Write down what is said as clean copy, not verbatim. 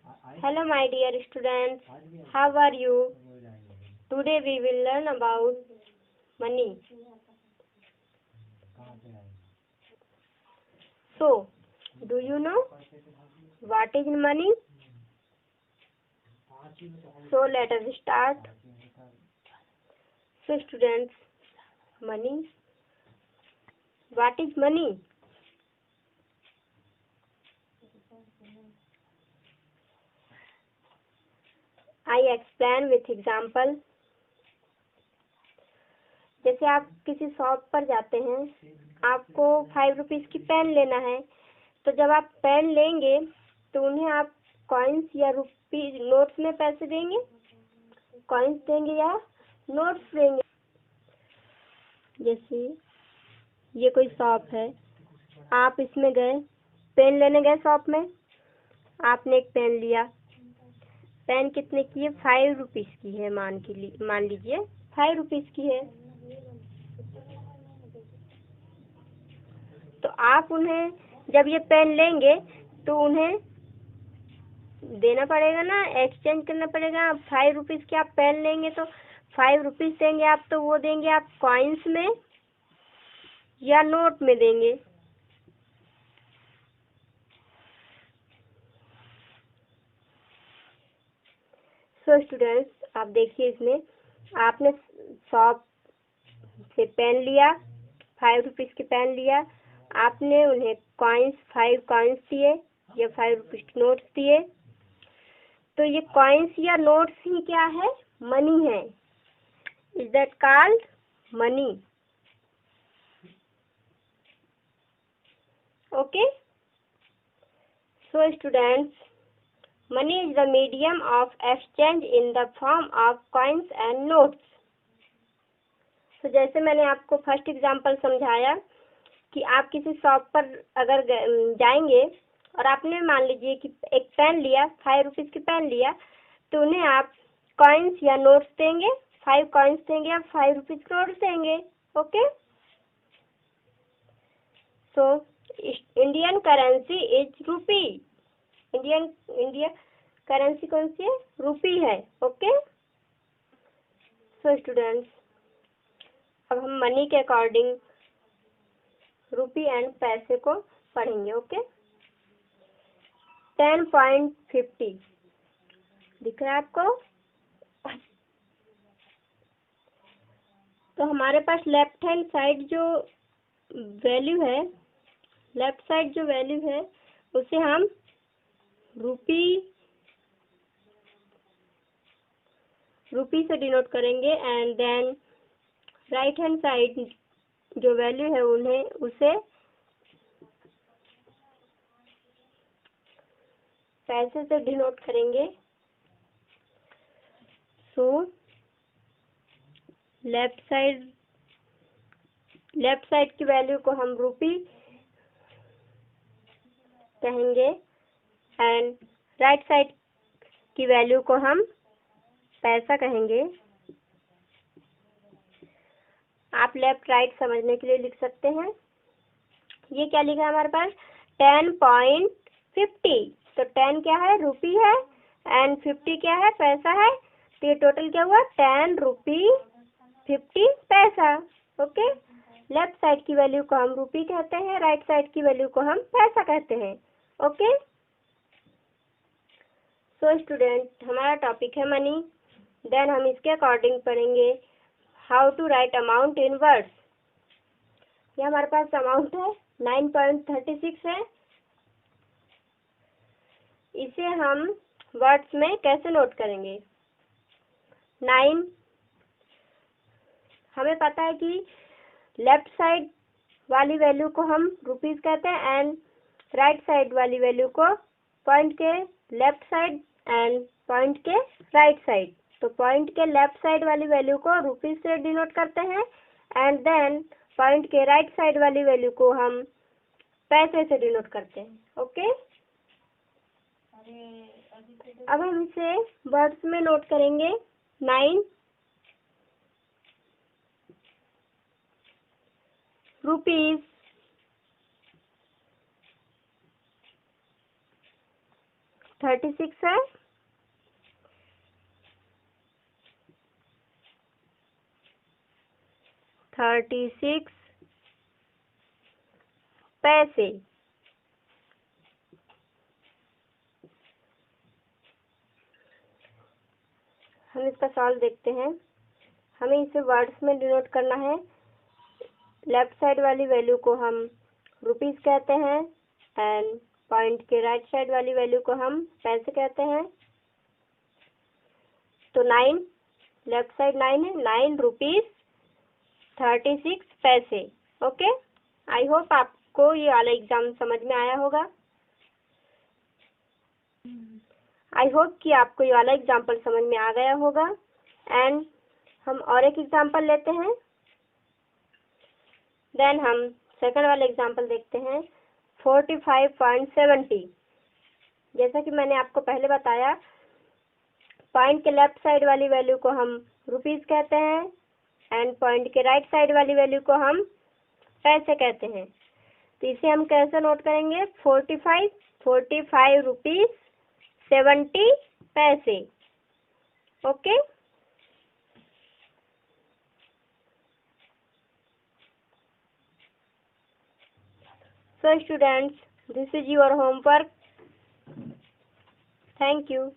Hello my dear students, how are you? Today we will learn about money. So, do you know what is money? So let us start. So students, money. What is money? I explain with example. जैसे आप किसी shop पर जाते हैं, आपको 5 rupees की pen लेना है, तो जब आप पेन लेंगे तो उन्हें आप कॉइन्स या रुपी नोट्स में पैसे देंगे, कॉइन्स देंगे या नोट्स देंगे। जैसे ये कोई शॉप है, आप इसमें गए, पेन लेने गए शॉप में, आपने एक पेन लिया, पेन कितने की है? 5 रुपीज़ की है, मान लीजिए 5 रुपीज़ की है। तो आप उन्हें जब ये पेन लेंगे तो उन्हें देना पड़ेगा ना, एक्सचेंज करना पड़ेगा। 5 रुपीज़ की आप पेन लेंगे तो 5 रुपीज़ देंगे आप, तो वो देंगे आप कॉइन्स में या नोट में देंगे। सो स्टूडेंट्स, आप देखिए इसमें आपने शॉप से पेन लिया, 5 रुपीज़ की पेन लिया, आपने उन्हें कॉइन्स 5 कॉइन्स दिए या 5 रुपीज़ के नोट्स दिए। तो ये कॉइन्स या नोट्स ही क्या है? मनी है। Is that called money. Okay, so students, money is the medium of exchange in the form of coins and notes. तो जैसे मैंने आपको फर्स्ट एग्जांपल समझाया कि आप किसी शॉप पर अगर जाएंगे और आपने मान लीजिए कि एक पेन लिया, 5 रुपीज़ की पेन लिया, तो उन्हें आप कॉइन्स या नोट्स देंगे, 5 कॉइन्स देंगे या 5 रुपीज़ के नोट्स देंगे। Okay, so Indian currency is रूपी। इंडिया करेंसी कौन सी है? रूपी है। ओके, सो स्टूडेंट्स, अब हम मनी के अकॉर्डिंग रूपी एंड पैसे को पढ़ेंगे। ओके, 10.50 दिख रहा है आपको? तो हमारे पास लेफ्ट हैंड साइड जो वैल्यू है, लेफ्ट साइड जो वैल्यू है उसे हम रूपी से डिनोट करेंगे, and then right hand side जो वैल्यू है उसे पैसे से डिनोट करेंगे। सो लेफ्ट साइड की वैल्यू को हम रूपी कहेंगे एंड राइट साइड की वैल्यू को हम पैसा कहेंगे। आप लेफ्ट राइट समझने के लिए लिख सकते हैं। ये क्या लिखा है हमारे पास? 10.50। तो 10 क्या है? रूपी है, एंड 50 क्या है? पैसा है। तो ये टोटल क्या हुआ? 10 रुपी 50 पैसा। ओके, लेफ्ट साइड की वैल्यू को हम रूपी कहते हैं, राइट साइड की वैल्यू को हम पैसा कहते हैं। ओके, सो स्टूडेंट, हमारा टॉपिक है मनी। देन हम इसके अकॉर्डिंग पढ़ेंगे how to write amount in words. ये हमारे पास अमाउंट है 9.36 है। इसे हम वर्ड्स में कैसे नोट करेंगे? 9 हमें पता है कि लेफ्ट साइड वाली वैल्यू को हम रुपीस कहते हैं एंड राइट साइड वाली वैल्यू को पॉइंट के लेफ्ट साइड एंड पॉइंट के राइट साइड। तो पॉइंट के लेफ्ट साइड वाली वैल्यू को रुपीस से डिनोट करते हैं, एंड देन पॉइंट के राइट साइड वाली वैल्यू को हम पैसे से डिनोट करते हैं। ओके, अब हम इसे वर्ड्स में नोट करेंगे। 9 रुपीस, 36 है, 36 पैसे। हम इसका सॉल्व देखते हैं। हमें इसे वर्ड्स में डिनोट करना है। लेफ्ट साइड वाली वैल्यू को हम रुपीस कहते हैं एंड पॉइंट के राइट साइड वाली वैल्यू को हम पैसे कहते हैं। तो 9, लेफ्ट साइड 9 है, 9 रुपीस 36 पैसे। ओके, आई होप आपको ये वाला एग्जाम समझ में आया होगा। आई होप कि आपको ये वाला एग्जाम्पल समझ में आ गया होगा। एंड हम और एक एग्जाम्पल लेते हैं, देन हम सेकंड वाला एग्जाम्पल देखते हैं। 45.70। जैसा कि मैंने आपको पहले बताया, पॉइंट के लेफ्ट साइड वाली वैल्यू को हम रुपीस कहते हैं एंड पॉइंट के राइट साइड वाली वैल्यू को हम पैसे कहते हैं। तो इसे हम कैसे नोट करेंगे? 45 रुपीस 70 पैसे। Okay, so students, this is your homework. Thank you.